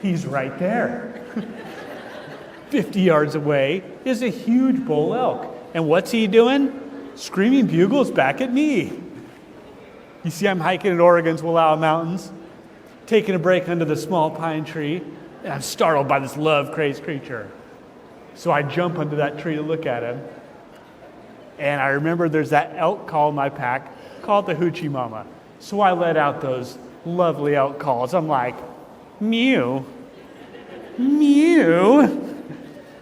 he's right there. 50 yards away is a huge bull elk. And what's he doing? Screaming bugles back at me. You see, I'm hiking in Oregon's Wallowa Mountains, taking a break under the small pine tree, and I'm startled by this love-crazed creature. So I jump under that tree to look at him. And I remember there's that elk call in my pack called the Hoochie Mama. So I let out those lovely elk calls. I'm like, mew, mew.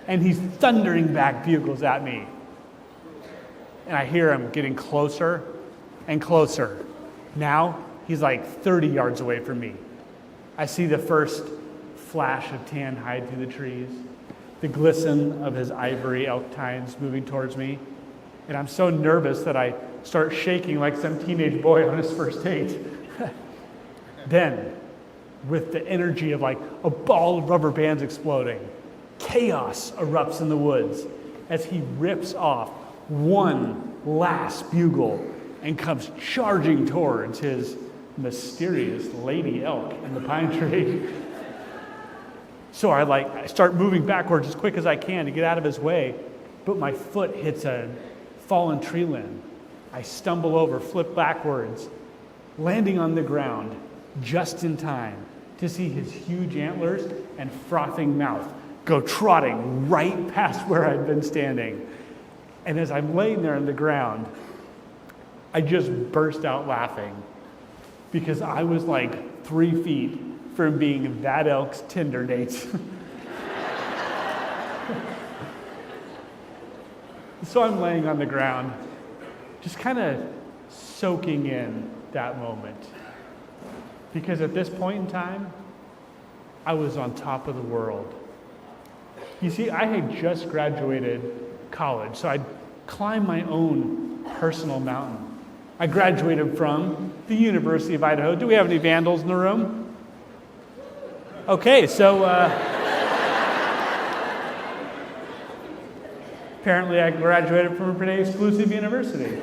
And he's thundering back bugles at me. And I hear him getting closer and closer. Now he's like 30 yards away from me. I see the first flash of tan hide through the trees, the glisten of his ivory elk tines moving towards me. And I'm so nervous that I start shaking like some teenage boy on his first date. Then, with the energy of like a ball of rubber bands exploding, chaos erupts in the woods as he rips off one last bugle and comes charging towards his mysterious lady elk in the pine tree. So I start moving backwards as quick as I can to get out of his way, but my foot hits a fallen tree limb. I stumble over, flip backwards, landing on the ground just in time to see his huge antlers and frothing mouth go trotting right past where I'd been standing. And as I'm laying there on the ground, I just burst out laughing because I was like 3 feet from being that elk's Tinder date. So I'm laying on the ground, just kind of soaking in that moment. Because at this point in time, I was on top of the world. You see, I had just graduated college, so I'd climbed my own personal mountain. I graduated from the University of Idaho. Do we have any vandals in the room? Okay, so apparently I graduated from a pretty exclusive university.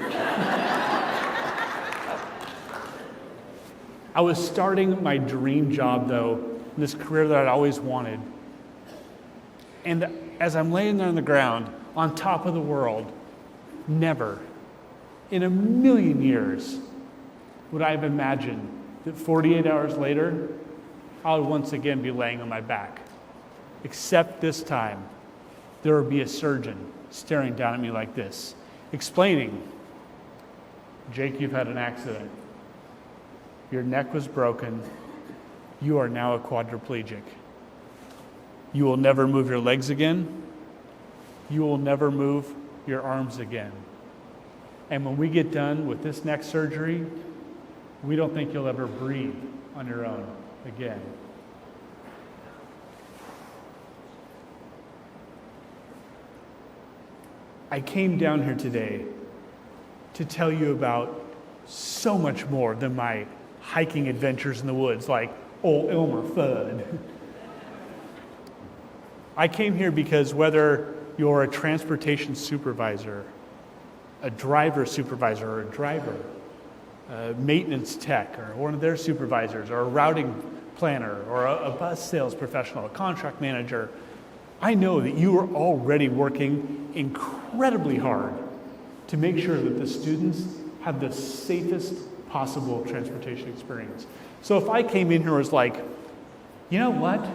I was starting my dream job, though, this career that I'd always wanted. And as I'm laying there on the ground, on top of the world, never in a million years would I have imagined that 48 hours later, I would once again be laying on my back. Except this time, there would be a surgeon staring down at me like this, explaining, Jake, you've had an accident. Your neck was broken. You are now a quadriplegic. You will never move your legs again. You will never move your arms again. And when we get done with this next surgery, we don't think you'll ever breathe on your own again. I came down here today to tell you about so much more than my hiking adventures in the woods, like old Elmer Fudd. I came here because whether you're a transportation supervisor, a driver supervisor, or a driver, a maintenance tech, or one of their supervisors, or a routing planner, or a bus sales professional, a contract manager, I know that you are already working incredibly hard to make sure that the students have the safest possible transportation experience. So if I came in here and was like, you know what?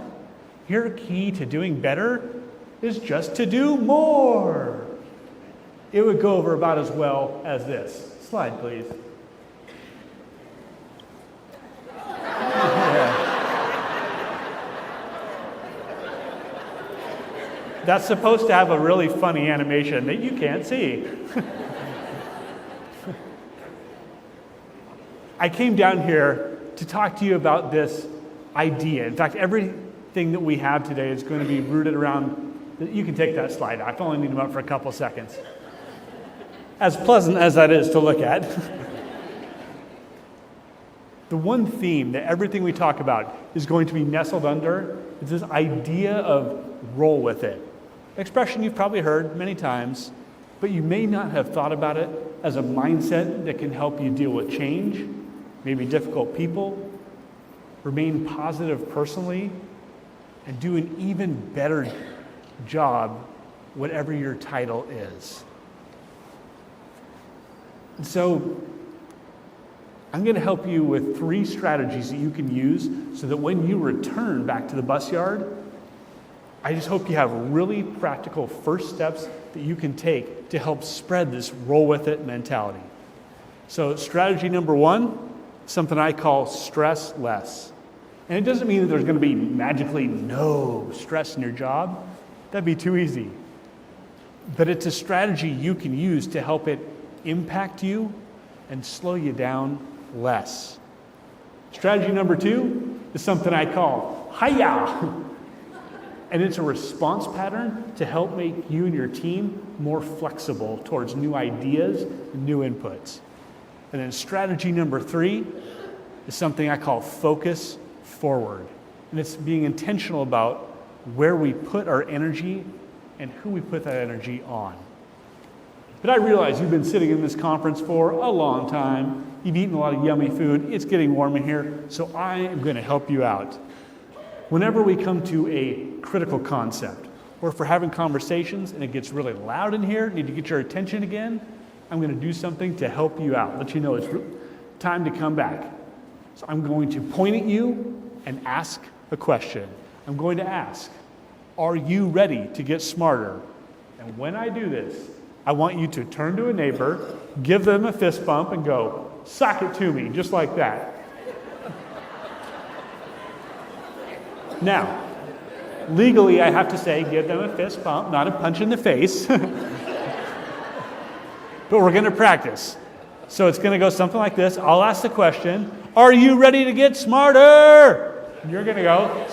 Your key to doing better is just to do more. It would go over about as well as this. Slide, please. Yeah. That's supposed to have a really funny animation that you can't see. I came down here to talk to you about this idea. In fact, everything that we have today is going to be rooted around, you can take that slide off. I only need them up for a couple seconds. As pleasant as that is to look at. The one theme that everything we talk about is going to be nestled under is this idea of roll with it. Expression you've probably heard many times, but you may not have thought about it as a mindset that can help you deal with change, maybe difficult people, remain positive personally, and do an even better job, whatever your title is. And so I'm going to help you with 3 strategies that you can use so that when you return back to the bus yard, I just hope you have really practical first steps that you can take to help spread this roll with it mentality. So strategy number 1, something I call stress less. And it doesn't mean that there's going to be magically no stress in your job. That'd be too easy. But it's a strategy you can use to help it impact you and slow you down less. Strategy number 2 is something I call hiya. And it's a response pattern to help make you and your team more flexible towards new ideas and new inputs. And then strategy number 3 is something I call focus forward. And it's being intentional about where we put our energy and who we put that energy on. But I realize you've been sitting in this conference for a long time. You've eaten a lot of yummy food. It's getting warm in here, so I am going to help you out. Whenever we come to a critical concept, or if we're having conversations and it gets really loud in here, need to get your attention again, I'm going to do something to help you out, let you know it's time to come back. So I'm going to point at you and ask a question. I'm going to ask, are you ready to get smarter? And when I do this, I want you to turn to a neighbor, give them a fist bump, and go, sock it to me, just like that. Now, legally, I have to say, give them a fist bump, not a punch in the face. But we're going to practice. So it's going to go something like this. I'll ask the question, are you ready to get smarter? And you're going to go,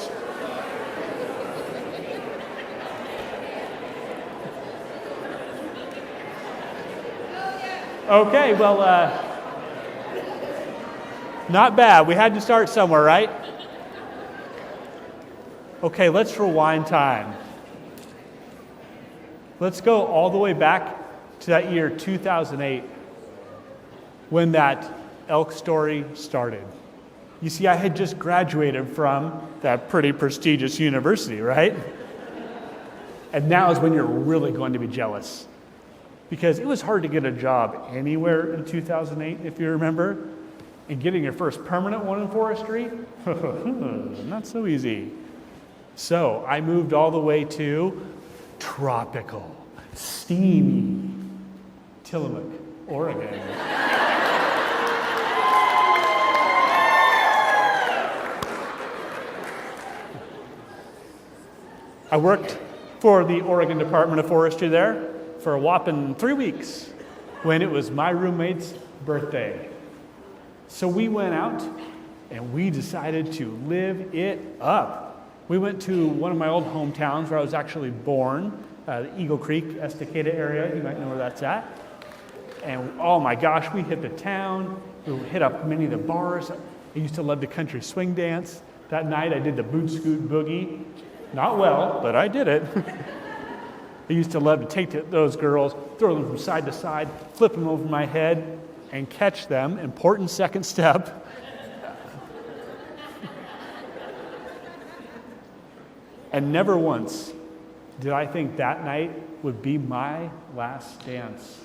okay, well, not bad. We had to start somewhere, right? Okay, let's rewind time. Let's go all the way back to that year 2008 when that elk story started. You see, I had just graduated from that pretty prestigious university, right? And now is when you're really going to be jealous. Because it was hard to get a job anywhere in 2008, if you remember. And getting your first permanent one in forestry, not so easy. So I moved all the way to tropical, steamy Tillamook, Oregon. I worked for the Oregon Department of Forestry there for a whopping 3 weeks when it was my roommate's birthday. So we went out and we decided to live it up. We went to one of my old hometowns where I was actually born, the Eagle Creek, Estacada area. You might know where that's at. And oh my gosh, we hit the town. We hit up many of the bars. I used to love the country swing dance. That night I did the boot scoot boogie. Not well, but I did it. I used to love to take those girls, throw them from side to side, flip them over my head, and catch them. Important second step. And never once did I think that night would be my last dance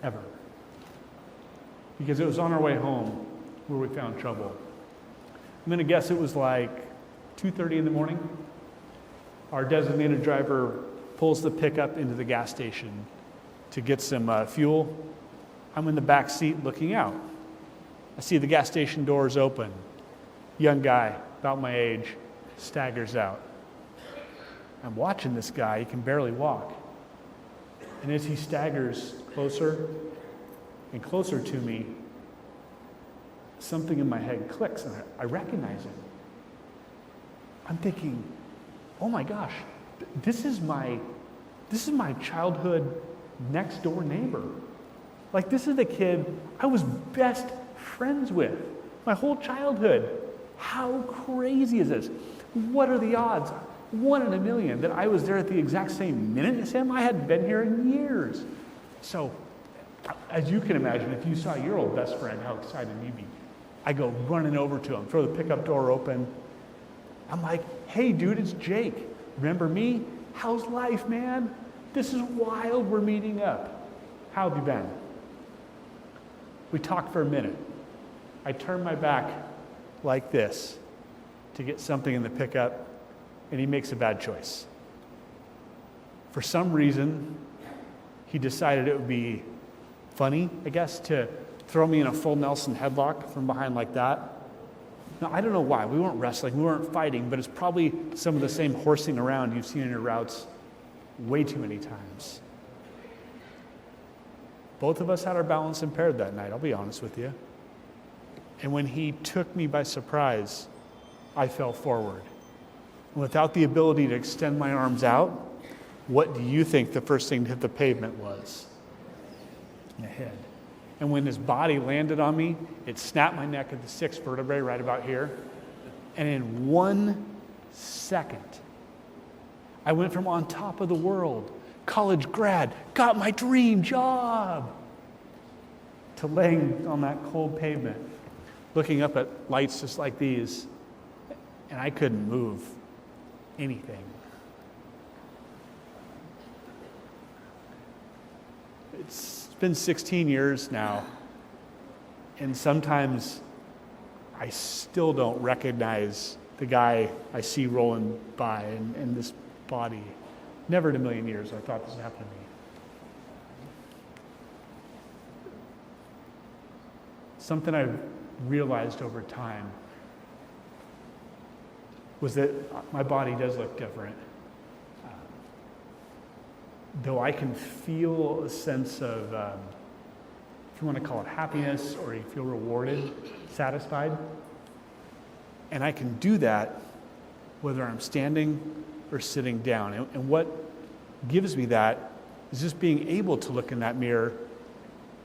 ever. Because it was on our way home where we found trouble. I'm going to guess it was like 2:30 in the morning. Our designated driver pulls the pickup into the gas station to get some fuel. I'm in the back seat looking out. I see the gas station doors open. Young guy, about my age, staggers out. I'm watching this guy. He can barely walk. And as he staggers closer and closer to me, something in my head clicks and I recognize him. I'm thinking, oh my gosh, this is my childhood next door neighbor. Like, this is the kid I was best friends with my whole childhood. How crazy is this? What are the odds? 1 in a million that I was there at the exact same minute as him. I hadn't been here in years. So, as you can imagine, if you saw your old best friend, how excited you'd be. I go running over to him, throw the pickup door open, I'm like, hey dude, it's Jake. Remember me? How's life, man? This is wild, we're meeting up. How have you been? We talked for a minute. I turned my back like this to get something in the pickup, and he makes a bad choice. For some reason, he decided it would be funny, I guess, to throw me in a full Nelson headlock from behind like that. Now, I don't know why. We weren't wrestling, we weren't fighting, but it's probably some of the same horsing around you've seen in your routes way too many times. Both of us had our balance impaired that night, I'll be honest with you. And when he took me by surprise, I fell forward. And without the ability to extend my arms out, what do you think the first thing to hit the pavement was? My head. And when his body landed on me, it snapped my neck at the sixth vertebrae right about here. And in 1 second, I went from on top of the world, college grad, got my dream job, to laying on that cold pavement, looking up at lights just like these, and I couldn't move anything. It's been 16 years now, and sometimes I still don't recognize the guy I see rolling by in this body. Never in a million years I thought this would happen to me. Something I've realized over time was that my body does look different. Though I can feel a sense of, if you want to call it happiness, or you feel rewarded, satisfied, and I can do that whether I'm standing or sitting down. And what gives me that is just being able to look in that mirror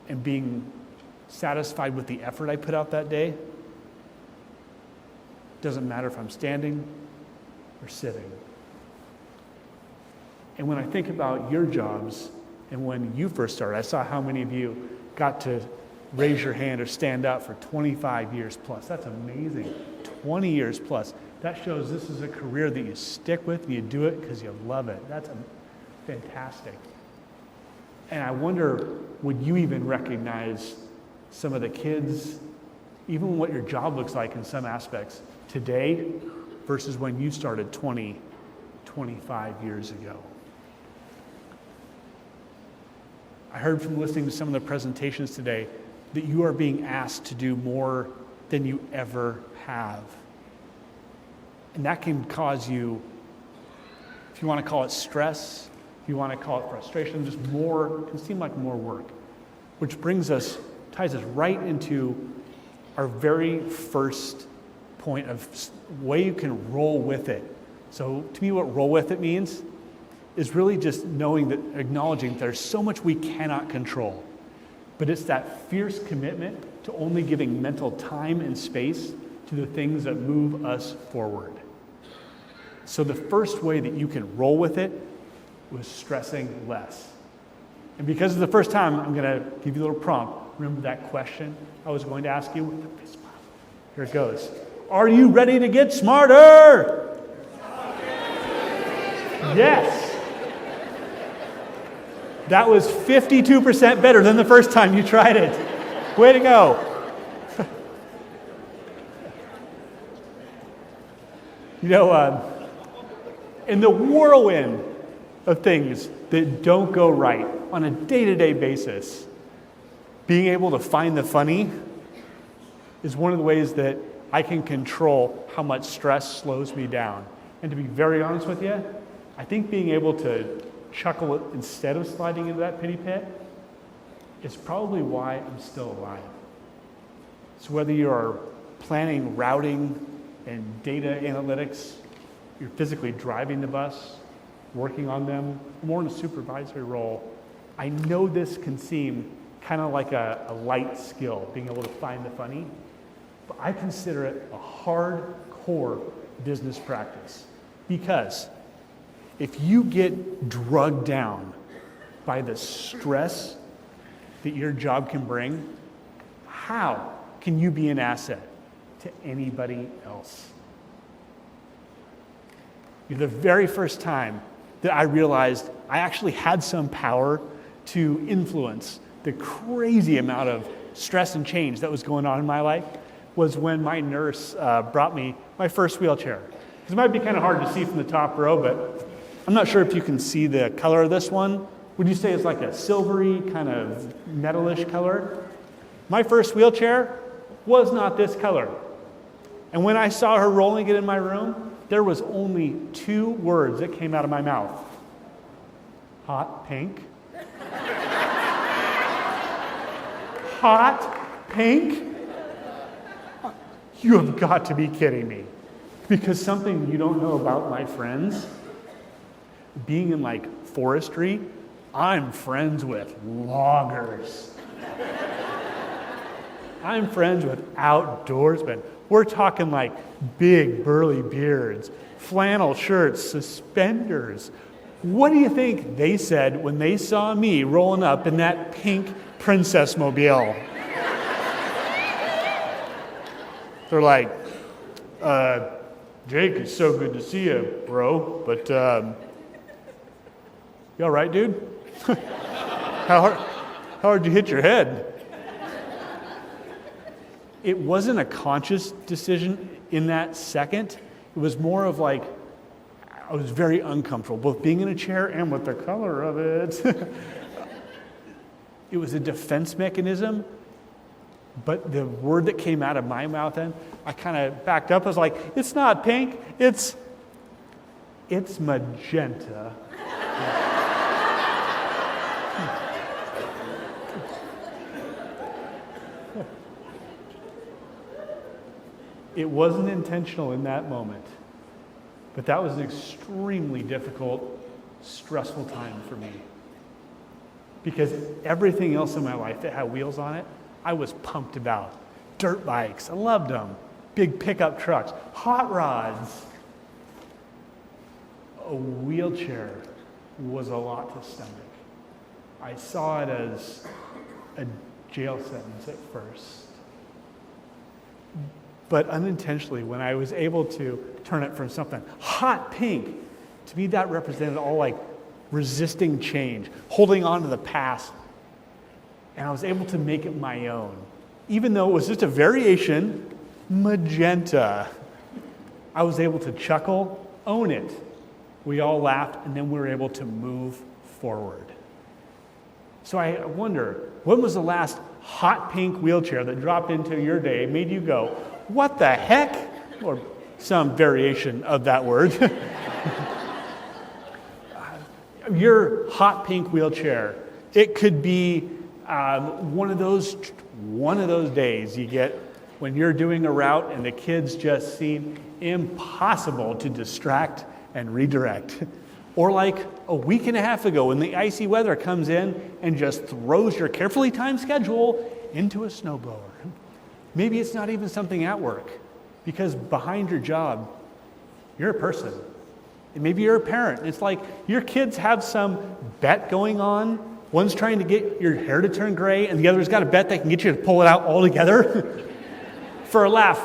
and being satisfied with the effort I put out that day. Doesn't matter if I'm standing or sitting. And when I think about your jobs, and when you first started, I saw how many of you got to raise your hand or stand up for 25 years plus. That's amazing. 20 years plus. That shows this is a career that you stick with and you do it because you love it. That's fantastic. And I wonder, would you even recognize some of the kids, even what your job looks like in some aspects today versus when you started 20, 25 years ago? I heard from listening to some of the presentations today that you are being asked to do more than you ever have. And that can cause you, if you want to call it stress, if you want to call it frustration, just more, it can seem like more work. Which ties us right into our very first point of way you can roll with it. So to me, what roll with it means is really just knowing that, acknowledging that there's so much we cannot control. But it's that fierce commitment to only giving mental time and space to the things that move us forward. So the first way that you can roll with it was stressing less. And because it's the first time, I'm going to give you a little prompt. Remember that question I was going to ask you with a big smile? Here it goes. Are you ready to get smarter? Yes. That was 52% better than the first time you tried it. Way to go. You know, in the whirlwind of things that don't go right on a day-to-day basis, being able to find the funny is one of the ways that I can control how much stress slows me down. And to be very honest with you, I think being able to chuckle instead of sliding into that pity pit is probably why I'm still alive. So whether you're planning routing and data analytics, you're physically driving the bus, working on them, more in a supervisory role, I know this can seem kind of like a light skill, being able to find the funny, but I consider it a hardcore business practice. Because if you get drugged down by the stress that your job can bring, how can you be an asset to anybody else? The very first time that I realized I actually had some power to influence the crazy amount of stress and change that was going on in my life was when my nurse brought me my first wheelchair. It might be kind of hard to see from the top row, but I'm not sure if you can see the color of this one. Would you say it's like a silvery, kind of metalish color? My first wheelchair was not this color. And when I saw her rolling it in my room, there was only 2 words that came out of my mouth. Hot pink. Hot pink? You have got to be kidding me. Because something you don't know about my friends, being in like forestry, I'm friends with loggers. I'm friends with outdoorsmen. We're talking like big burly beards, flannel shirts, suspenders. What do you think they said when they saw me rolling up in that pink princess mobile? They're like, Jake, it's so good to see you, bro, but you all right, dude? How hard did you hit your head? It wasn't a conscious decision in that second. It was more of like, I was very uncomfortable, both being in a chair and with the color of it. It was a defense mechanism, but the word that came out of my mouth then, I kind of backed up. I was like, it's not pink, it's magenta. It wasn't intentional in that moment, but that was an extremely difficult, stressful time for me. Because everything else in my life that had wheels on it, I was pumped about. Dirt bikes, I loved them. Big pickup trucks, hot rods. A wheelchair was a lot to stomach. I saw it as a jail sentence at first. But unintentionally, when I was able to turn it from something hot pink, to me that represented all like resisting change, holding on to the past. And I was able to make it my own. Even though it was just a variation, magenta. I was able to chuckle, own it. We all laughed, and then we were able to move forward. So I wonder, when was the last hot pink wheelchair that dropped into your day, made you go, what the heck? Or some variation of that word. Your hot pink wheelchair, it could be one of those days you get when you're doing a route and the kids just seem impossible to distract and redirect. Or like a week and a half ago when the icy weather comes in and just throws your carefully timed schedule into a snowblower. Maybe it's not even something at work, because behind your job, you're a person. And maybe you're a parent. It's like your kids have some bet going on. One's trying to get your hair to turn gray, and the other's got a bet that can get you to pull it out all together. For a laugh,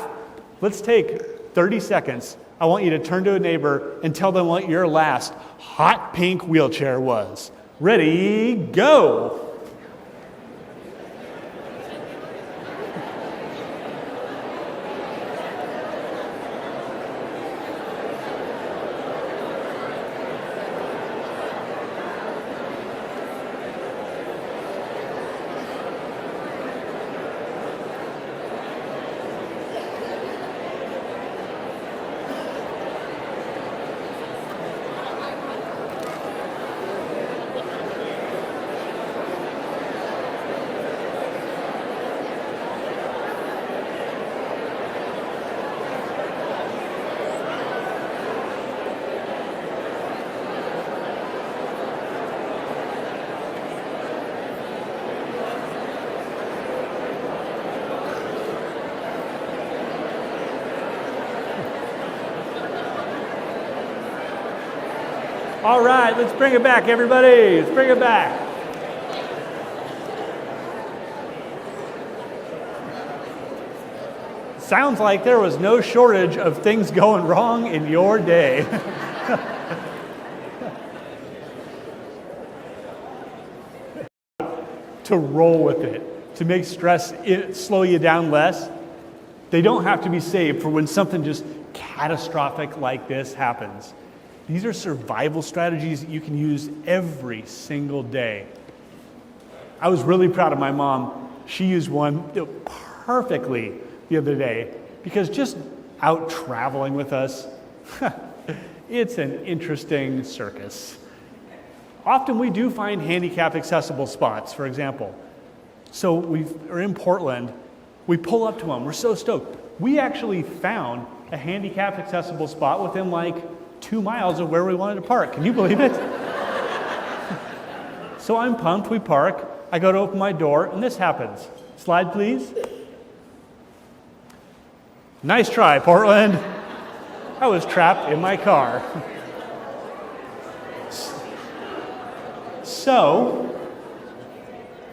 let's take 30 seconds. I want you to turn to a neighbor and tell them what your last hot pink wheelchair was. Ready, go! All right, let's bring it back, everybody. Let's bring it back. Sounds like there was no shortage of things going wrong in your day. To roll with it, to make stress slow you down less. They don't have to be saved for when something just catastrophic like this happens. These are survival strategies that you can use every single day. I was really proud of my mom. She used one perfectly the other day because just out traveling with us, it's an interesting circus. Often we do find handicap accessible spots, for example. So we're in Portland, we pull up to them, we're so stoked. We actually found a handicap accessible spot within like 2 miles of where we wanted to park. Can you believe it? So I'm pumped, we park, I go to open my door, and this happens. Slide, please. Nice try, Portland. I was trapped in my car. So,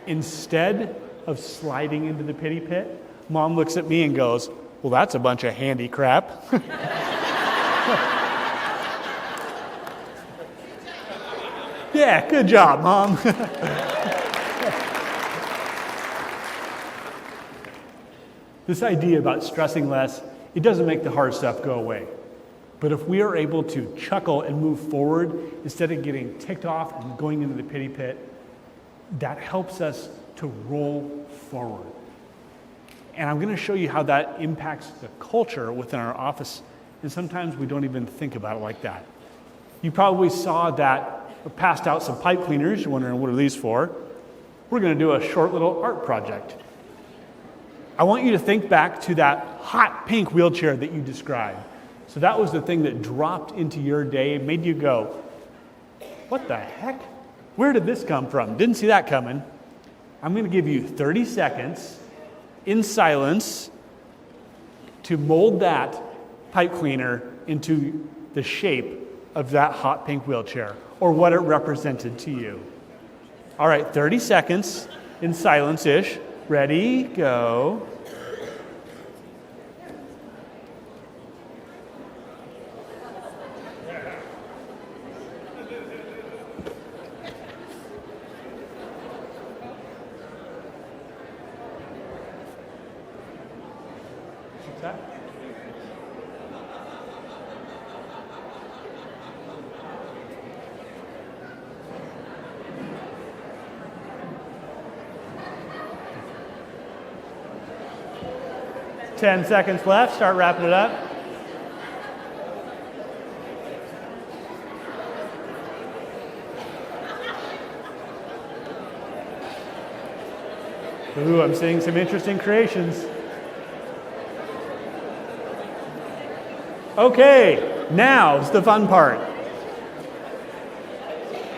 instead of sliding into the pity pit, Mom looks at me and goes, well, that's a bunch of handy crap. Yeah, good job, Mom. This idea about stressing less, it doesn't make the hard stuff go away. But if we are able to chuckle and move forward instead of getting ticked off and going into the pity pit, that helps us to roll forward. And I'm going to show you how that impacts the culture within our office. And sometimes we don't even think about it like that. You probably saw that or passed out some pipe cleaners. You're wondering, what are these for? We're going to do a short little art project. I want you to think back to that hot pink wheelchair that you described. So that was the thing that dropped into your day and made you go, what the heck? Where did this come from? Didn't see that coming. I'm going to give you 30 seconds in silence to mold that pipe cleaner into the shape of that hot pink wheelchair or what it represented to you. All right, 30 seconds in silence-ish. Ready, go. What's that? Ten seconds left. Start wrapping it up. Ooh, I'm seeing some interesting creations. Okay, now's the fun part.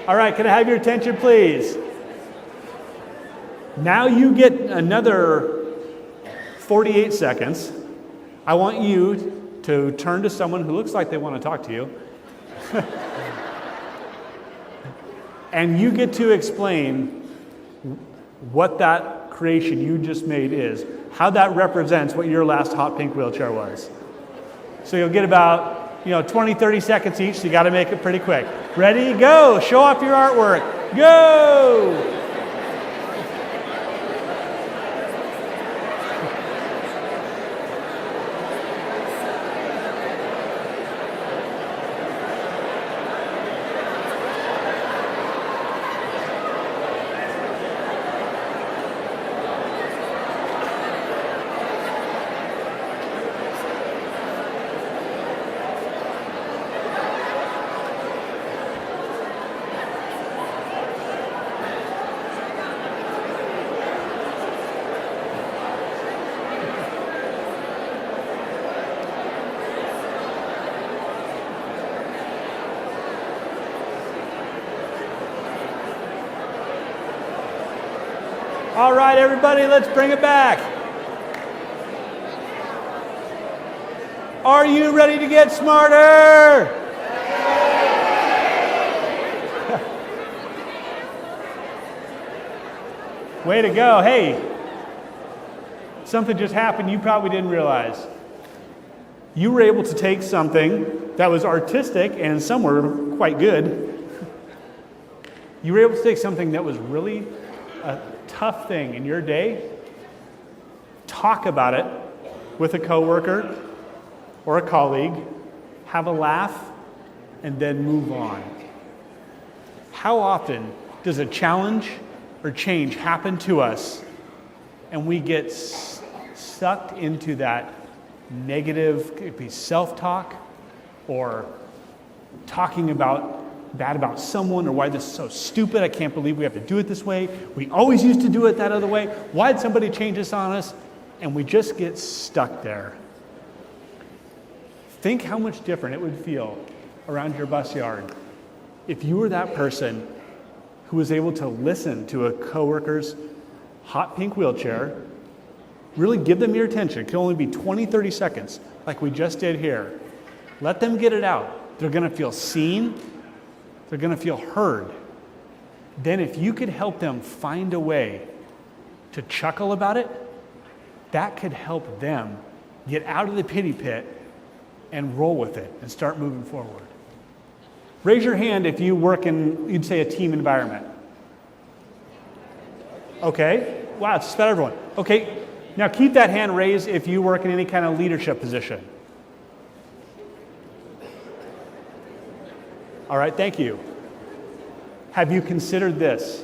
All right, can I have your attention, please? Now you get another 48 seconds. I want you to turn to someone who looks like they want to talk to you. And you get to explain what that creation you just made is, how that represents what your last hot pink wheelchair was. So you'll get about 20, 30 seconds each, so you got to make it pretty quick. Ready, go! Show off your artwork. Go! All right, everybody, let's bring it back. Are you ready to get smarter? Way to go. Hey, Something just happened you probably didn't realize. You were able to take something that was artistic and some were quite good. You were able to take something that was really a tough thing in your day, talk about it with a coworker or a colleague, have a laugh, and then move on. How often does a challenge or change happen to us and we get sucked into that negative, it could be self-talk or talking bad about someone, or why this is so stupid, I can't believe we have to do it this way. We always used to do it that other way. Why did somebody change this on us? And we just get stuck there. Think how much different it would feel around your bus yard if you were that person who was able to listen to a coworker's hot pink wheelchair, really give them your attention. It can only be 20, 30 seconds, like we just did here. Let them get it out. They're going to feel seen. They're going to feel heard. Then if you could help them find a way to chuckle about it, that could help them get out of the pity pit and roll with it and start moving forward. Raise your hand if you work in, you'd say, a team environment. Okay. Wow, it's just about everyone. Okay. Now keep that hand raised if you work in any kind of leadership position. All right, thank you. Have you considered this?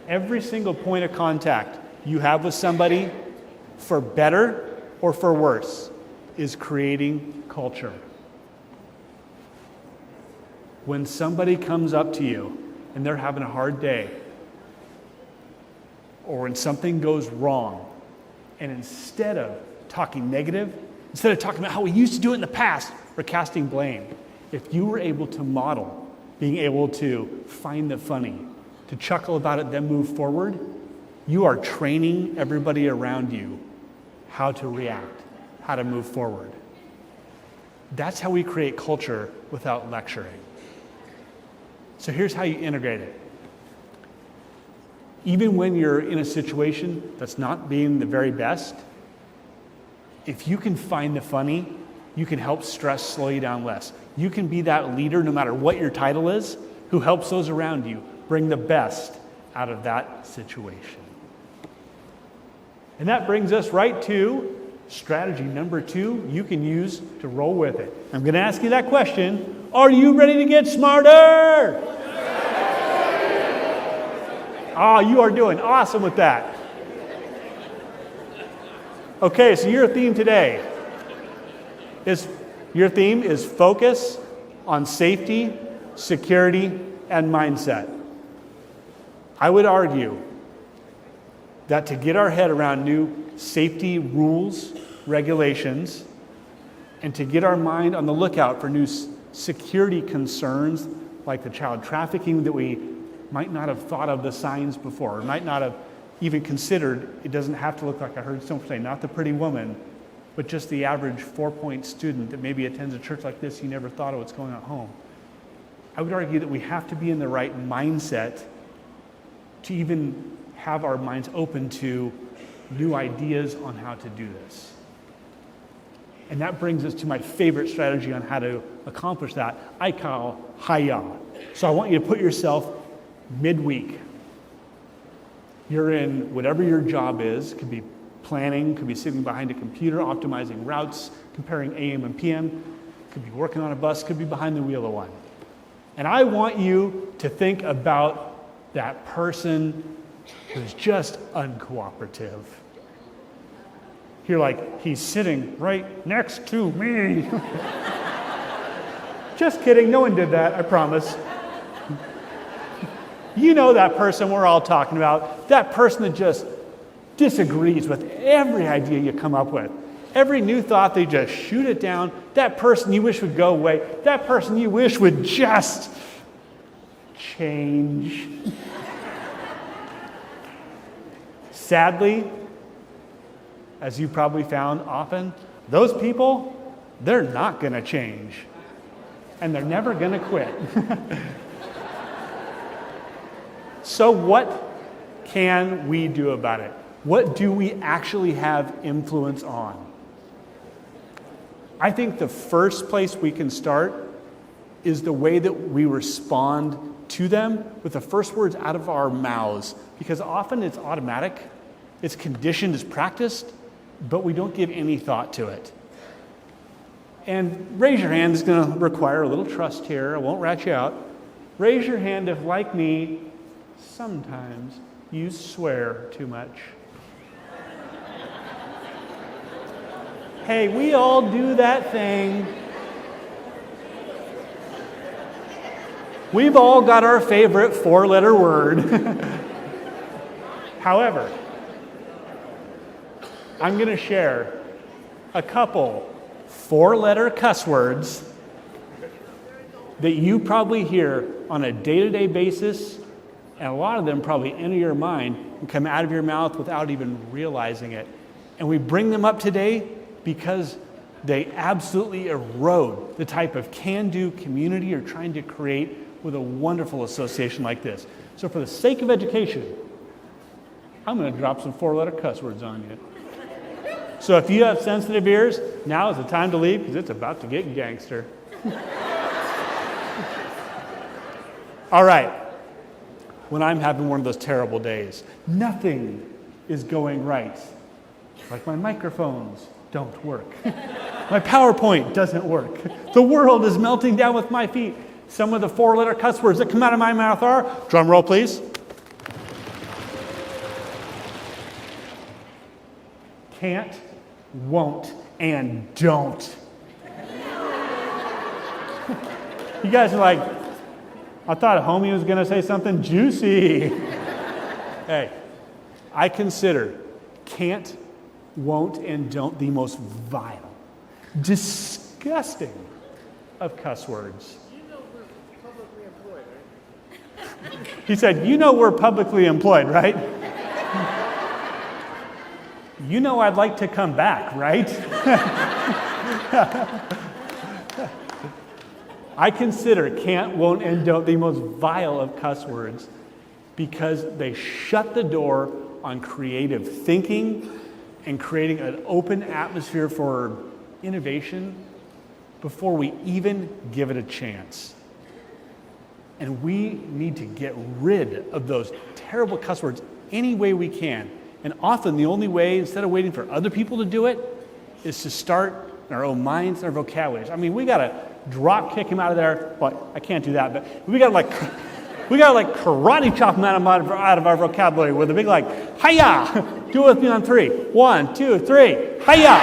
Every single point of contact you have with somebody, for better or for worse, is creating culture. When somebody comes up to you and they're having a hard day, or when something goes wrong, and instead of talking negative, instead of talking about how we used to do it in the past, or casting blame, if you were able to model being able to find the funny, to chuckle about it, then move forward, you are training everybody around you how to react, how to move forward. That's how we create culture without lecturing. So here's how you integrate it. Even when you're in a situation that's not being the very best, if you can find the funny, you can help stress slow you down less. You can be that leader, no matter what your title is, who helps those around you bring the best out of that situation. And that brings us right to strategy number 2 you can use to roll with it. I'm going to ask you that question. Are you ready to get smarter? Oh, you are doing awesome with that. Okay, so your theme today is focus on safety, security, and mindset. I would argue that to get our head around new safety rules, regulations, and to get our mind on the lookout for new security concerns like the child trafficking that we might not have thought of the signs before, or might not have even considered. It doesn't have to look like, I heard someone say, not the pretty woman, but just the average 4-point student that maybe attends a church like this, you never thought of what's going on at home. I would argue that we have to be in the right mindset to even have our minds open to new ideas on how to do this. And that brings us to my favorite strategy on how to accomplish that. I call hi-ya. So I want you to put yourself midweek. You're in whatever your job is. Could be planning, could be sitting behind a computer, optimizing routes, comparing AM and PM, could be working on a bus, could be behind the wheel of one. And I want you to think about that person who's just uncooperative. You're like, he's sitting right next to me. Just kidding, no one did that, I promise. You know that person we're all talking about, that person that just disagrees with every idea you come up with. Every new thought, they just shoot it down. That person you wish would go away. That person you wish would just change. Sadly, as you probably found often, those people, they're not going to change. And they're never going to quit. So what can we do about it? What do we actually have influence on? I think the first place we can start is the way that we respond to them with the first words out of our mouths, because often it's automatic, it's conditioned, it's practiced, but we don't give any thought to it. And raise your hand is going to require a little trust here. I won't rat you out. Raise your hand if, like me, sometimes you swear too much. Hey, we all do that thing. We've all got our favorite 4-letter word. However, I'm going to share a couple 4-letter cuss words that you probably hear on a day-to-day basis, and a lot of them probably enter your mind and come out of your mouth without even realizing it. And we bring them up today because they absolutely erode the type of can-do community you're trying to create with a wonderful association like this. So for the sake of education, I'm going to drop some 4-letter cuss words on you. So if you have sensitive ears, now is the time to leave because it's about to get gangster. All right. When I'm having one of those terrible days, nothing is going right. Like my microphones don't work. My PowerPoint doesn't work. The world is melting down with my feet. Some of the 4-letter cuss words that come out of my mouth are, drum roll please, can't, won't, and don't. You guys are like, I thought homie was going to say something juicy. Hey, I consider can't, won't, and don't the most vile, disgusting of cuss words. You know we're publicly employed, right? He said, you know we're publicly employed, right? You know I'd like to come back, right? I consider can't, won't, and don't the most vile of cuss words because they shut the door on creative thinking and creating an open atmosphere for innovation before we even give it a chance. And we need to get rid of those terrible cuss words any way we can. And often the only way, instead of waiting for other people to do it, is to start in our own minds and our vocabularies. I mean, we got to drop kick him out of there. Well, I can't do that, but we got to karate chop him out of our vocabulary with a big hi-ya. Do it with me on 3. 1, 2, 3. Hi-ya.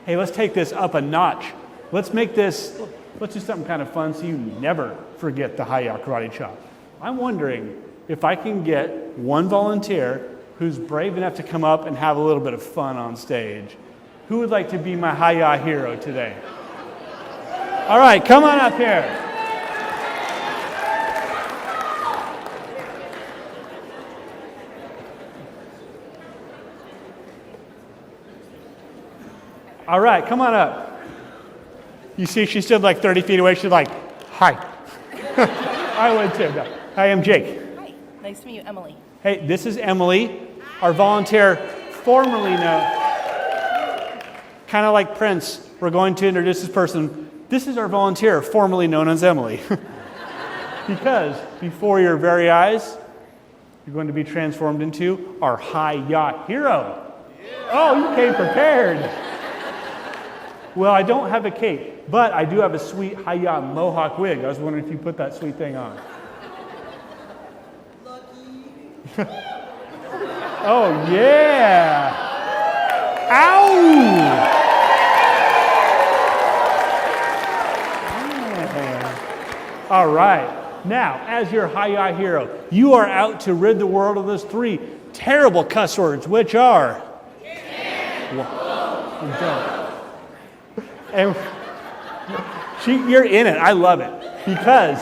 Hey, let's take this up a notch. Let's do something kind of fun so you never forget the hi-ya karate chop. I'm wondering if I can get one volunteer who's brave enough to come up and have a little bit of fun on stage. Who would like to be my hi-ya hero today? All right, come on up here. All right, come on up. You see, she stood like 30 feet away. She's like, hi. I would too. Hi, I'm Jake. Hi, nice to meet you, Emily. Hey, this is Emily, our volunteer, formerly known, kind of like Prince. We're going to introduce this person. This is our volunteer, formerly known as Emily. Because before your very eyes, you're going to be transformed into our hi-ya hero. Yeah. Oh, you came prepared. Well, I don't have a cape, but I do have a sweet hi-ya mohawk wig. I was wondering if you put that sweet thing on. Lucky. Oh, yeah. Ow! All right. Now, as your hi-ya hero, you are out to rid the world of those 3 terrible cuss words, which are... and don't. And you're in it. I love it. Because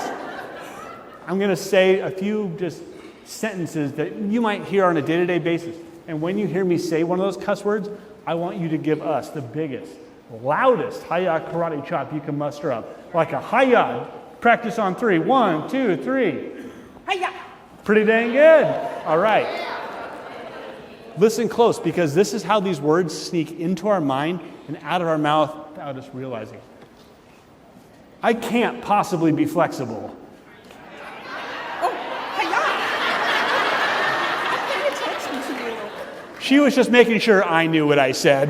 I'm going to say a few just sentences that you might hear on a day-to-day basis. And when you hear me say one of those cuss words, I want you to give us the biggest, loudest hi-ya karate chop you can muster up. Like a hi-ya. Practice on 3. 1, 2, 3. Hi-ya! Pretty dang good. All right. Listen close, because this is how these words sneak into our mind and out of our mouth without us realizing. I can't possibly be flexible. Oh, hiya! I'm paying attention to you. She was just making sure I knew what I said.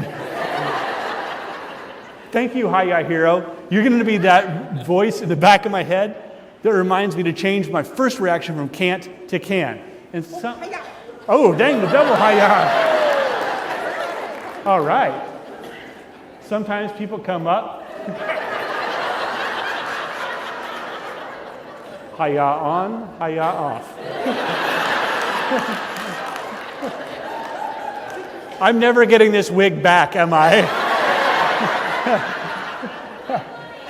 Thank you, Hiya Hero. You're going to be that voice in the back of my head that reminds me to change my first reaction from can't to can. And Hiya! oh, dang, the double Hiya. All right. Sometimes people come up. Hiya on, hiya off. I'm never getting this wig back, am I?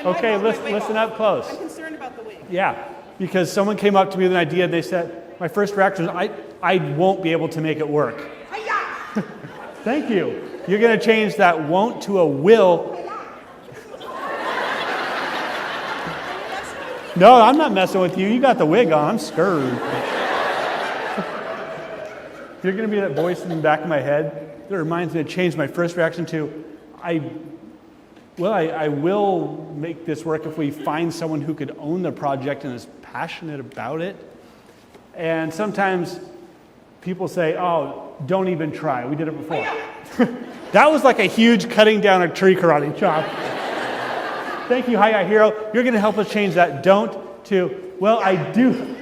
Okay, listen up close. I'm concerned about the wig. Yeah, because someone came up to me with an idea and they said, my first reaction was, I won't be able to make it work. Hiya! Thank you. You're going to change that won't to a will. No, I'm not messing with you. You got the wig on. I'm scared. You're going to be that voice in the back of my head that reminds me to change my first reaction to, I will make this work if we find someone who could own the project and is passionate about it. And sometimes people say, oh, don't even try. We did it before. That was like a huge cutting down a tree karate chop. Thank you, Hiya Hero. You're going to help us change that don't to, well, I do.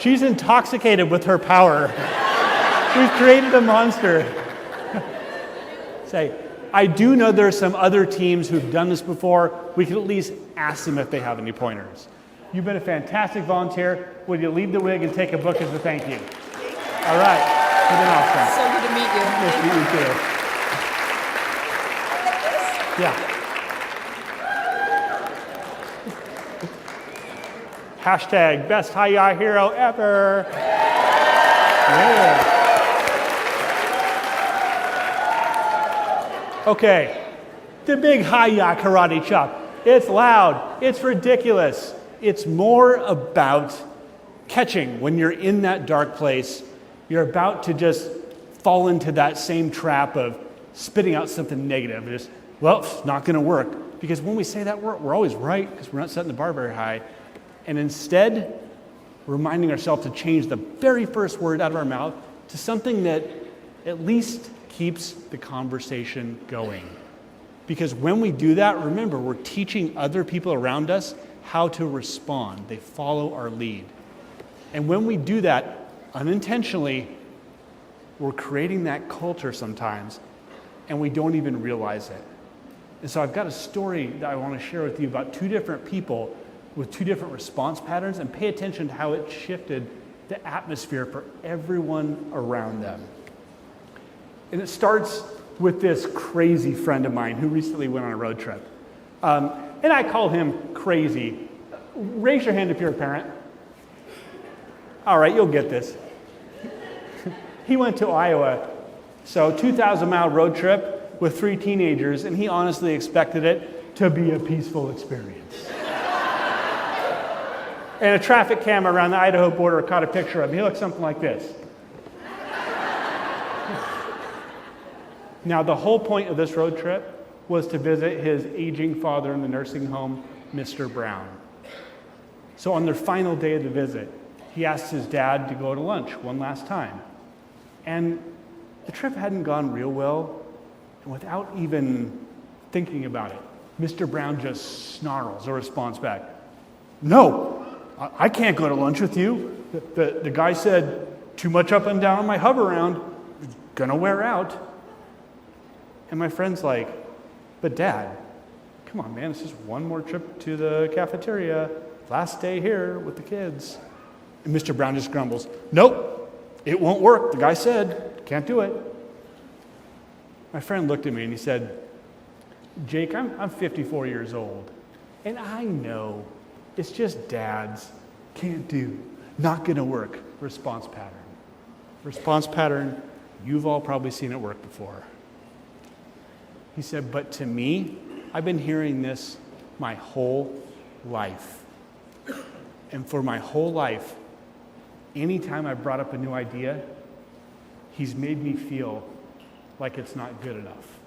She's intoxicated with her power. We've created a monster. Say, I do know there are some other teams who've done this before. We could at least ask them if they have any pointers. You've been a fantastic volunteer. Would you leave the wig and take a book as a thank you? All right. You've been awesome. So good to meet you. Nice to meet you too. Yeah. Hashtag best Hiya Hero ever. Yeah. Okay. The big Hiya karate chop. It's loud. It's ridiculous. It's more about catching when you're in that dark place. You're about to just fall into that same trap of spitting out something negative. Just, well, it's not going to work. Because when we say that, we're always right because we're not setting the bar very high. And instead, reminding ourselves to change the very first word out of our mouth to something that at least keeps the conversation going. Because when we do that, remember, we're teaching other people around us how to respond. They follow our lead. And when we do that unintentionally, we're creating that culture sometimes, and we don't even realize it. And so I've got a story that I want to share with you about two different people with two different response patterns, and pay attention to how it shifted the atmosphere for everyone around them. And it starts with this crazy friend of mine who recently went on a road trip. And I call him crazy. Raise your hand if you're a parent. All right, you'll get this. He went to Iowa, so 2,000-mile road trip with 3 teenagers, and he honestly expected it to be a peaceful experience. And a traffic camera around the Idaho border caught a picture of him. He looked something like this. Now, the whole point of this road trip was to visit his aging father in the nursing home, Mr. Brown. So on their final day of the visit, he asked his dad to go to lunch one last time. And the trip hadn't gone real well, and without even thinking about it, Mr. Brown just snarls a response back. No, I can't go to lunch with you. The guy said, too much up and down on my hover round, it's gonna wear out. And my friend's like, but Dad, come on, man, it's just one more trip to the cafeteria. Last day here with the kids. And Mr. Brown just grumbles, nope, it won't work. The guy said, can't do it. My friend looked at me and he said, Jake, I'm 54 years old, and I know it's just dads, can't do, not gonna work, response pattern. Response pattern, you've all probably seen it work before. He said, but to me, I've been hearing this my whole life. And for my whole life, anytime I brought up a new idea, he's made me feel like it's not good enough,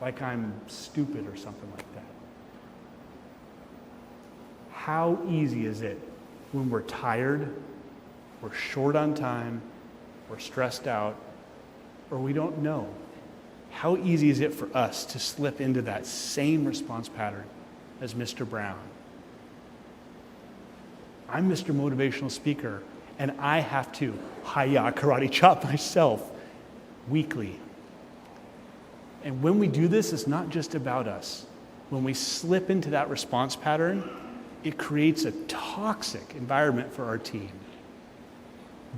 like I'm stupid or something like that. How easy is it when we're tired, we're short on time, we're stressed out, or we don't know? How easy is it for us to slip into that same response pattern as Mr. Brown? I'm Mr. Motivational Speaker, and I have to hi-ya karate chop myself weekly. And when we do this, it's not just about us. When we slip into that response pattern, it creates a toxic environment for our team.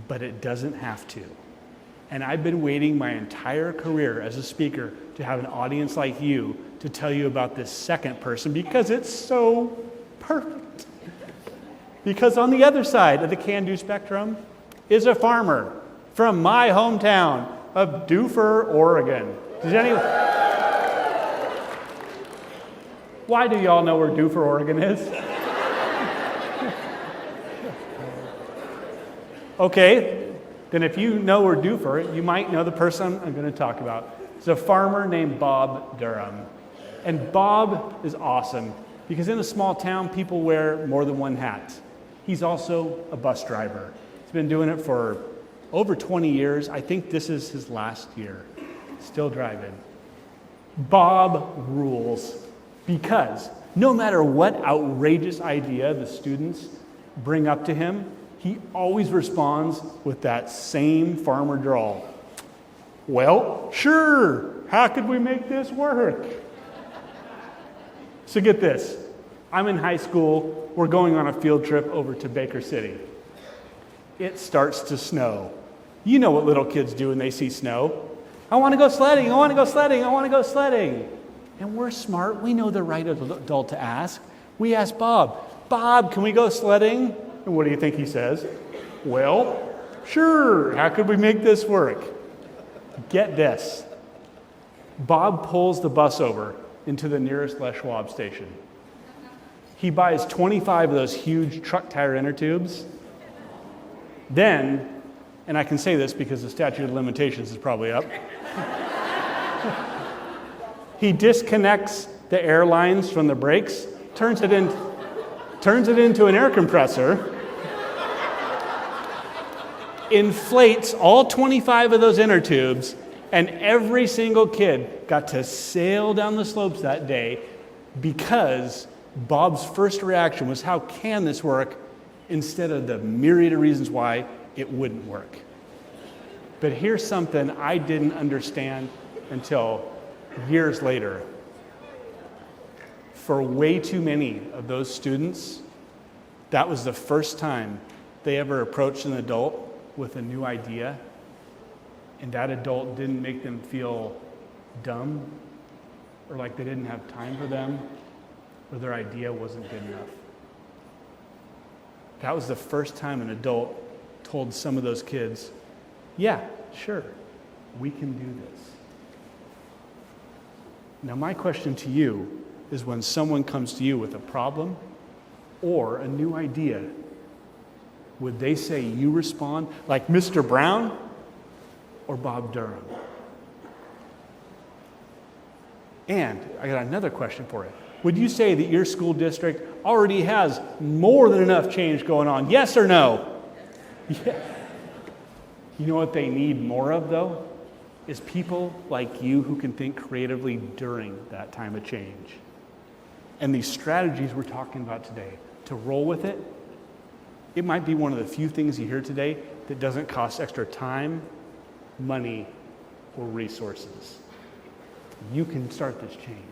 But it doesn't have to. And I've been waiting my entire career as a speaker to have an audience like you to tell you about this second person because it's so perfect. Because on the other side of the can-do spectrum is a farmer from my hometown of Doofer, Oregon. Does anyone? Why do y'all know where Doofer, Oregon is? Okay, then if you know where Doofer, you might know the person I'm going to talk about. It's a farmer named Bob Durham. And Bob is awesome because in a small town, people wear more than one hat. He's also a bus driver. He's been doing it for over 20 years. I think this is his last year. Still driving. Bob rules because no matter what outrageous idea the students bring up to him, he always responds with that same farmer drawl. Well, sure. How could we make this work? So get this. I'm in high school. We're going on a field trip over to Baker City. It starts to snow. You know what little kids do when they see snow. I want to go sledding. I want to go sledding. I want to go sledding. And we're smart. We know the right adult to ask. We ask Bob, Bob, can we go sledding? And what do you think he says? Well, sure. How could we make this work? Get this. Bob pulls the bus over into the nearest Les Schwab station. He buys 25 of those huge truck tire inner tubes. Then, and I can say this because the statute of limitations is probably up, he disconnects the air lines from the brakes, turns it into an air compressor, inflates all 25 of those inner tubes, and every single kid got to sail down the slopes that day because Bob's first reaction was, how can this work, instead of the myriad of reasons why it wouldn't work. But here's something I didn't understand until years later. For way too many of those students, that was the first time they ever approached an adult with a new idea, and that adult didn't make them feel dumb or like they didn't have time for them or their idea wasn't good enough. That was the first time an adult told some of those kids, yeah, sure, we can do this. Now, my question to you is, when someone comes to you with a problem or a new idea, would they say you respond like Mr. Brown or Bob Durham? And I got another question for you. Would you say that your school district already has more than enough change going on? Yes or no? Yeah. You know what they need more of, though? Is people like you who can think creatively during that time of change. And these strategies we're talking about today, to roll with it, it might be one of the few things you hear today that doesn't cost extra time, money, or resources. You can start this change.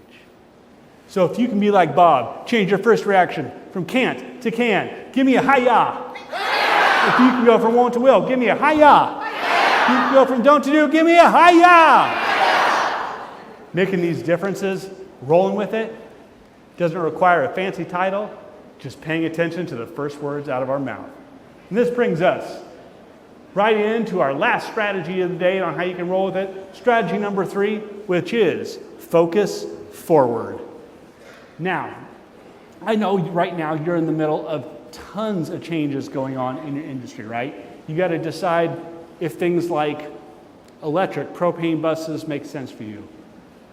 So if you can be like Bob, change your first reaction from can't to can. Give me a hi-ya. If you can go from won't to will, give me a hi-ya. If you can go from don't to do, give me a hi-ya. Making these differences, rolling with it, doesn't require a fancy title, just paying attention to the first words out of our mouth. And this brings us right into our last strategy of the day on how you can roll with it. Strategy number 3, which is focus forward. Now, I know right now you're in the middle of tons of changes going on in your industry, right? You got to decide if things like electric, propane buses make sense for you.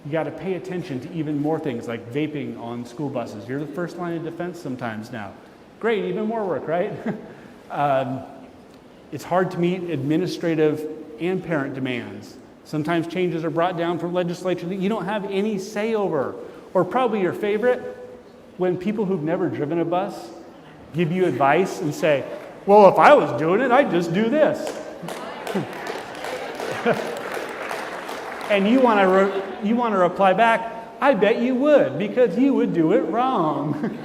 You got to pay attention to even more things like vaping on school buses. You're the first line of defense sometimes now. Great, even more work, right? It's hard to meet administrative and parent demands. Sometimes changes are brought down from legislature that you don't have any say over. Or probably your favorite, when people who've never driven a bus give you advice and say, well, if I was doing it, I'd just do this. And you want to reply back, I bet you would, because you would do it wrong.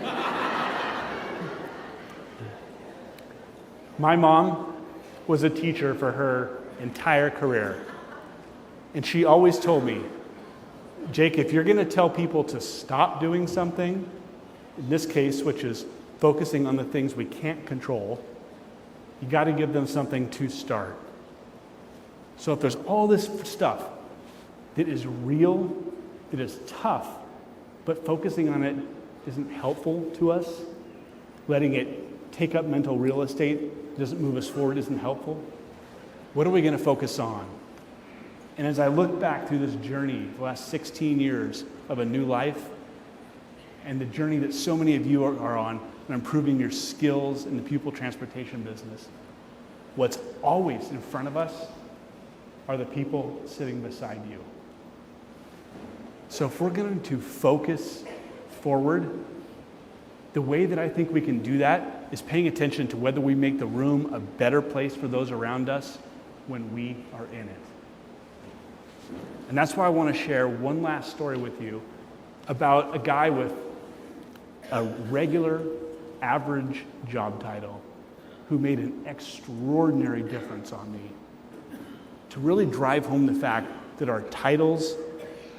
My mom was a teacher for her entire career. And she always told me, Jake, if you're going to tell people to stop doing something, in this case, which is focusing on the things we can't control, you got to give them something to start. So if there's all this stuff that is real, that is tough, but focusing on it isn't helpful to us, letting it take up mental real estate doesn't move us forward, isn't helpful, what are we going to focus on? And as I look back through this journey, the last 16 years of a new life, and the journey that so many of you are on improving your skills in the pupil transportation business, what's always in front of us are the people sitting beside you. So if we're going to focus forward, the way that I think we can do that is paying attention to whether we make the room a better place for those around us when we are in it. And that's why I want to share one last story with you about a guy with a regular, average job title who made an extraordinary difference on me, to really drive home the fact that our titles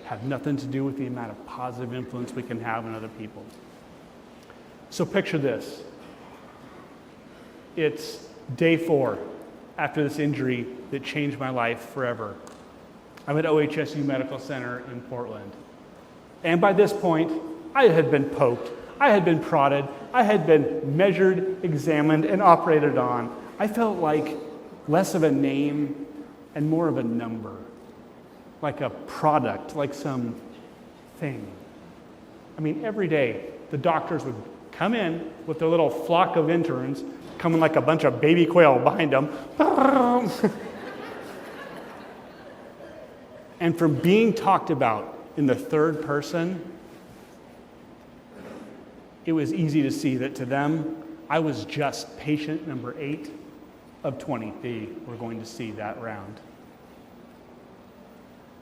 have nothing to do with the amount of positive influence we can have on other people. So picture this. It's day 4 after this injury that changed my life forever. I'm at OHSU Medical Center in Portland. And by this point, I had been poked, I had been prodded, I had been measured, examined, and operated on. I felt like less of a name and more of a number, like a product, like some thing. I mean, every day, the doctors would come in with their little flock of interns, coming like a bunch of baby quail behind them. And from being talked about in the third person, it was easy to see that to them, I was just patient number 8 of 20 we're going to see that round.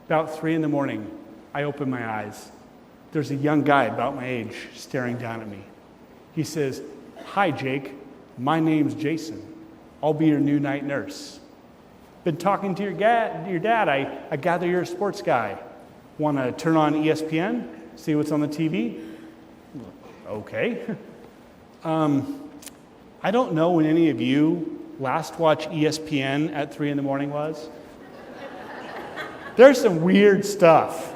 About 3 a.m, I open my eyes. There's a young guy about my age staring down at me. He says, "Hi, Jake. My name's Jason. I'll be your new night nurse. Been talking to your dad. I gather you're a sports guy. Want to turn on ESPN? See what's on the TV?" Okay. I don't know when any of you last watched ESPN at 3 a.m. was. There's some weird stuff.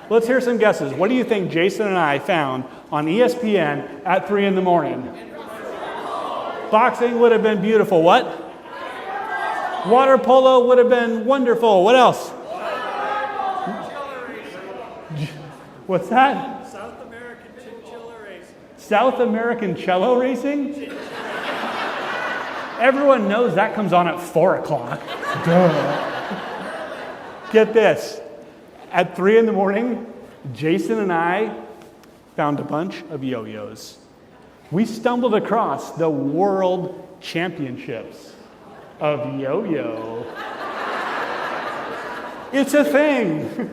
Let's hear some guesses. What do you think Jason and I found on ESPN at 3 a.m? Boxing would have been beautiful. What? Water polo would have been wonderful. What else? What's that? South American chinchilla racing. South American cello racing? Everyone knows that comes on at 4 o'clock. Duh. Get this. At 3 a.m, Jason and I found a bunch of yo-yos. We stumbled across the World Championships of yo-yo. It's a thing.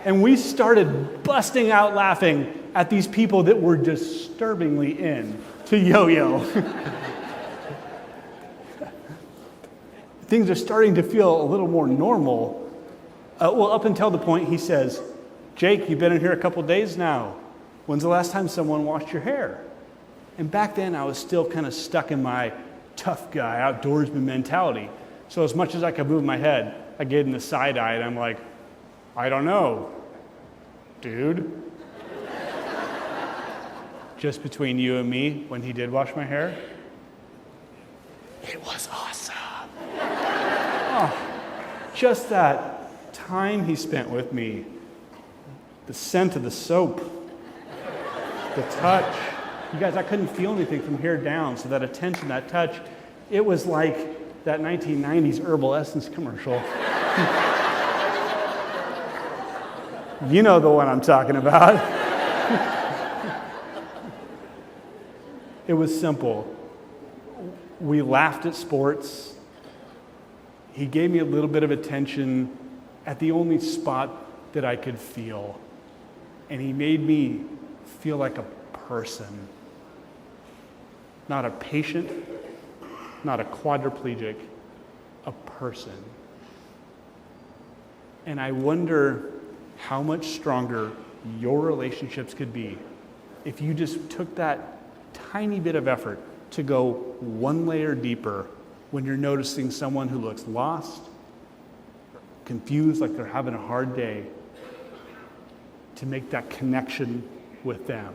And we started busting out laughing at these people that were disturbingly into yo-yo. Things are starting to feel a little more normal. Well, up until the point he says, "Jake, you've been in here a couple days now. When's the last time someone washed your hair?" And back then I was still kind of stuck in my tough guy, outdoorsman mentality. So as much as I could move my head, I gave him the side eye and I'm like, "I don't know, dude." just between you and me, when he did wash my hair, it was awesome. Oh, just that time he spent with me, the scent of the soap, the touch. You guys, I couldn't feel anything from here down, so that attention, that touch, it was like that 1990s Herbal Essence commercial. You know the one I'm talking about. It was simple. We laughed at sports. He gave me a little bit of attention at the only spot that I could feel. And he made me feel like a person. Not a patient, not a quadriplegic, a person. And I wonder how much stronger your relationships could be if you just took that tiny bit of effort to go one layer deeper when you're noticing someone who looks lost, confused, like they're having a hard day, to make that connection with them.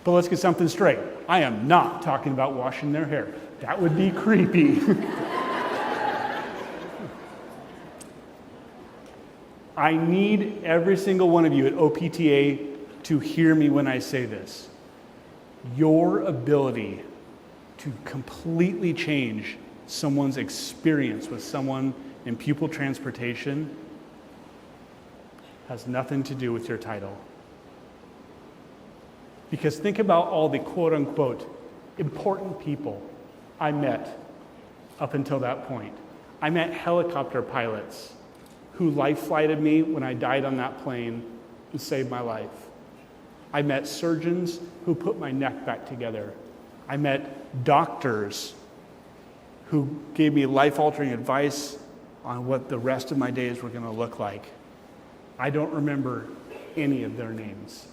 But let's get something straight. I am not talking about washing their hair. That would be creepy. I need every single one of you at OPTA to hear me when I say this. Your ability to completely change someone's experience with someone in pupil transportation has nothing to do with your title. Because think about all the quote-unquote important people I met up until that point. I met helicopter pilots who life-flighted me when I died on that plane and saved my life. I met surgeons who put my neck back together. I met doctors who gave me life-altering advice on what the rest of my days were going to look like. I don't remember any of their names.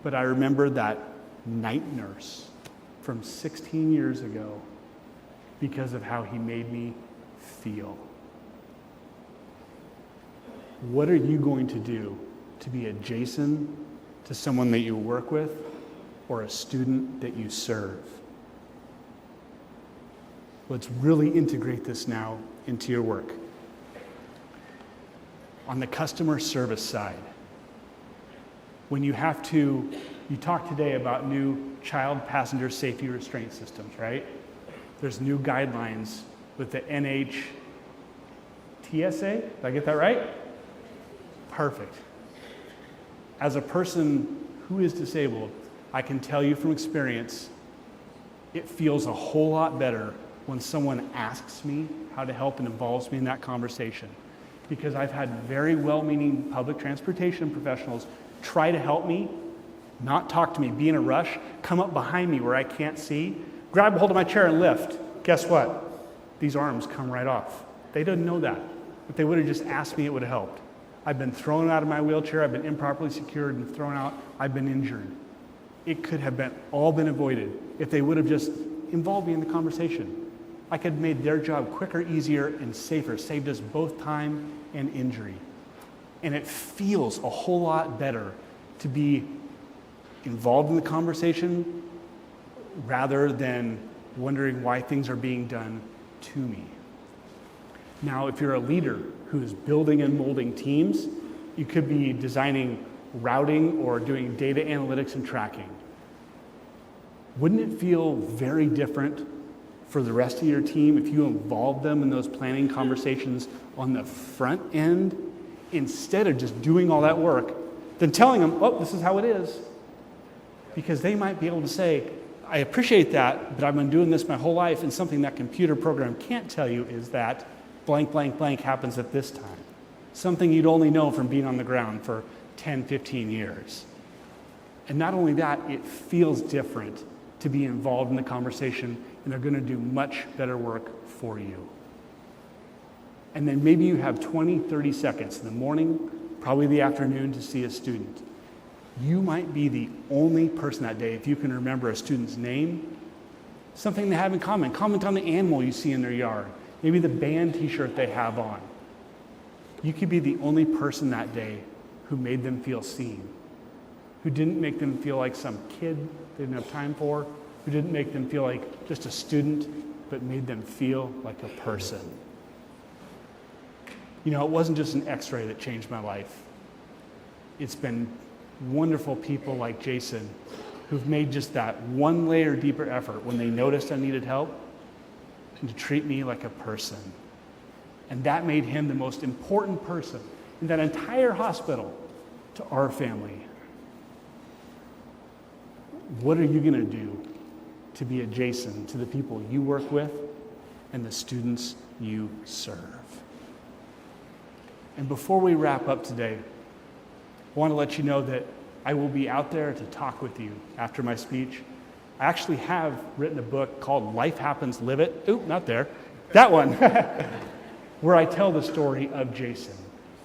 But I remember that night nurse from 16 years ago because of how he made me feel. What are you going to do to be adjacent to someone that you work with or a student that you serve? Let's really integrate this now into your work. On the customer service side, when you talked today about new child passenger safety restraint systems, right? There's new guidelines with the NHTSA. Did I get that right? Perfect. As a person who is disabled, I can tell you from experience, it feels a whole lot better when someone asks me how to help and involves me in that conversation. Because I've had very well-meaning public transportation professionals try to help me, not talk to me, be in a rush, come up behind me where I can't see, grab hold of my chair and lift. Guess what? These arms come right off. They didn't know that. If they would have just asked me, it would have helped. I've been thrown out of my wheelchair, I've been improperly secured and thrown out, I've been injured. It could have all been avoided if they would have just involved me in the conversation. I could have made their job quicker, easier, and safer, saved us both time and injury. And it feels a whole lot better to be involved in the conversation rather than wondering why things are being done to me. Now, if you're a leader who is building and molding teams, you could be designing routing or doing data analytics and tracking. Wouldn't it feel very different for the rest of your team if you involved them in those planning conversations on the front end instead of just doing all that work, then telling them, oh, this is how it is? Because they might be able to say, I appreciate that, but I've been doing this my whole life, and something that computer program can't tell you is that blank, blank, blank happens at this time. Something you'd only know from being on the ground for 10, 15 years. And not only that, it feels different to be involved in the conversation, and they're going to do much better work for you. And then maybe you have 20, 30 seconds in the morning, probably the afternoon, to see a student. You might be the only person that day, if you can remember a student's name, something they have in common. Comment on the animal you see in their yard, maybe the band t-shirt they have on. You could be the only person that day who made them feel seen. who didn't make them feel like some kid they didn't have time for, who didn't make them feel like just a student, but made them feel like a person. You know, it wasn't just an x-ray that changed my life. It's been wonderful people like Jason who've made just that one layer deeper effort when they noticed I needed help and to treat me like a person. And that made him the most important person in that entire hospital to our family. What are you going to do to be a Jason to the people you work with and the students you serve? And before we wrap up today, I want to let you know that I will be out there to talk with you after my speech. I actually have written a book called Life Happens, Live It. Oop, not there. That one. Where I tell the story of Jason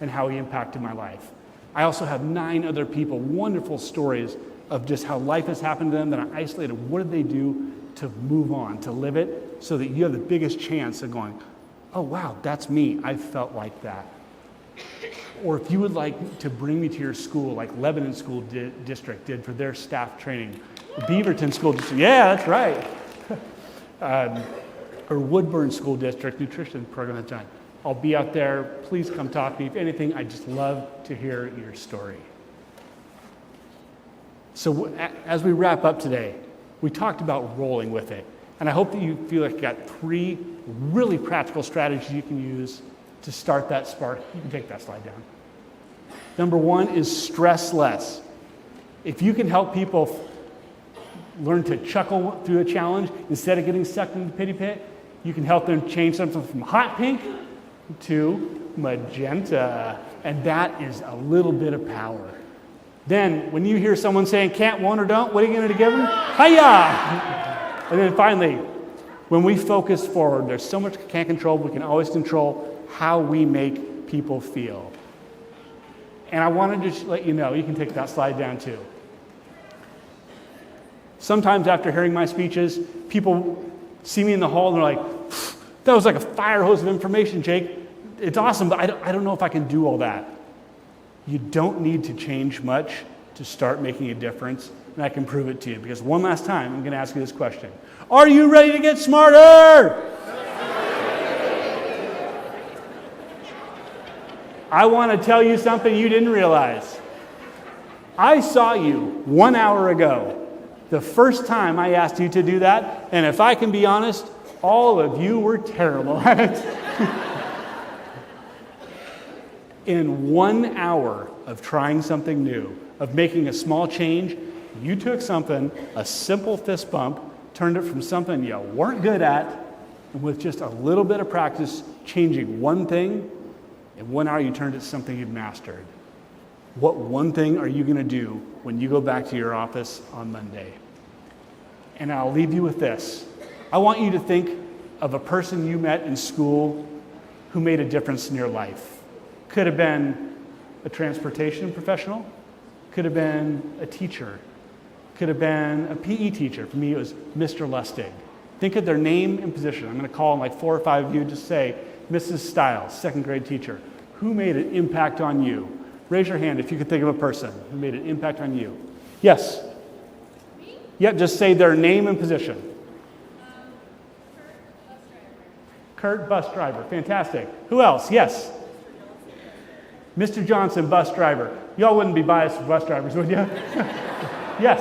and how he impacted my life. I also have 9 other people, wonderful stories of just how life has happened to them that I isolated. What did they do to move on, to live it, so that you have the biggest chance of going, oh wow, that's me. I felt like that. Or if you would like to bring me to your school, like Lebanon School District did for their staff training, Beaverton School District, yeah, that's right. Or Woodburn School District nutrition program that's done. I'll be out there. Please come talk to me. If anything, I'd just love to hear your story. So as we wrap up today, we talked about rolling with it. And I hope that you feel like you got 3 really practical strategies you can use to start that spark. You can take that slide down. Number 1 is stress less. If you can help people learn to chuckle through a challenge instead of getting sucked into the pity pit, you can help them change something from hot pink to magenta. And that is a little bit of power. Then, when you hear someone saying can't, won't, or don't, what are you going to give them? Hiya! And then finally, when we focus forward, there's so much we can't control, we can always control how we make people feel. And I wanted to just let you know, you can take that slide down too. Sometimes after hearing my speeches, people see me in the hall and they're like, that was like a fire hose of information, Jake. It's awesome, but I don't know if I can do all that. You don't need to change much to start making a difference, and I can prove it to you. Because one last time, I'm going to ask you this question. Are you ready to get smarter? I want to tell you something you didn't realize. I saw you 1 hour ago, the first time I asked you to do that, and if I can be honest, all of you were terrible at it. In 1 hour of trying something new, of making a small change, you took something, a simple fist bump, turned it from something you weren't good at, and with just a little bit of practice, changing one thing, in 1 hour you turned it to something you've mastered. What one thing are you going to do when you go back to your office on Monday? And I'll leave you with this. I want you to think of a person you met in school who made a difference in your life. Could have been a transportation professional, could have been a teacher, could have been a PE teacher. For me, it was Mr. Lustig. Think of their name and position. I'm going to call on like 4 or 5 of you, just say, Mrs. Stiles, 2nd grade teacher. Who made an impact on you? Raise your hand if you could think of a person who made an impact on you. Yes? Me? Yep, just say their name and position. Kurt, bus driver. Fantastic. Who else? Yes? Mr. Johnson, bus driver. Y'all wouldn't be biased for bus drivers, would you? Yes?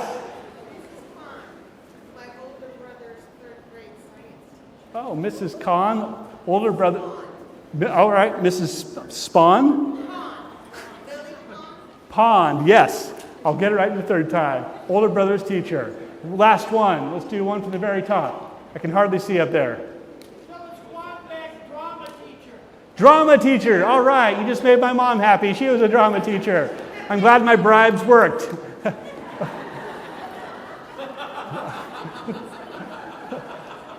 My older brother's 3rd grade science teacher. Oh, Mrs. Kahn, older brother. All right, Mrs. Spawn? Billy Pond, yes. I'll get it right the 3rd time. Older brother's teacher. Last one. Let's do one from the very top. I can hardly see up there. Drama teacher. All right, you just made my mom happy. She was a drama teacher. I'm glad my bribes worked.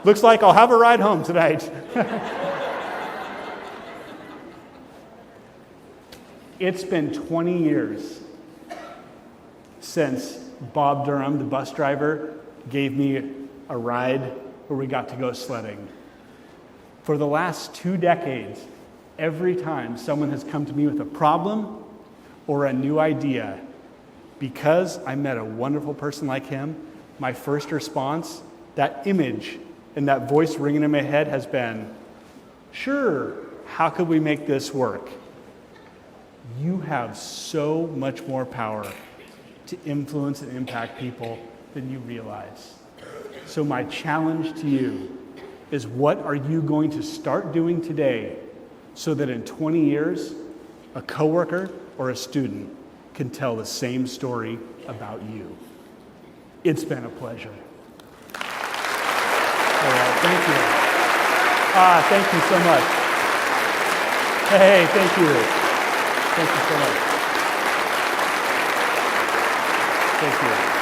Looks like I'll have a ride home tonight. It's been 20 years since Bob Durham, the bus driver, gave me a ride where we got to go sledding. For the last 2 decades, every time someone has come to me with a problem or a new idea, Because I met a wonderful person like him, my first response, that image and that voice ringing in my head has been, sure, how could we make this work? You have so much more power to influence and impact people than you realize. So my challenge to you is, what are you going to start doing today so that in 20 years, a coworker or a student can tell the same story about you? It's been a pleasure. All right, thank you. Thank you so much. Hey, thank you. Thank you so much. Thank you.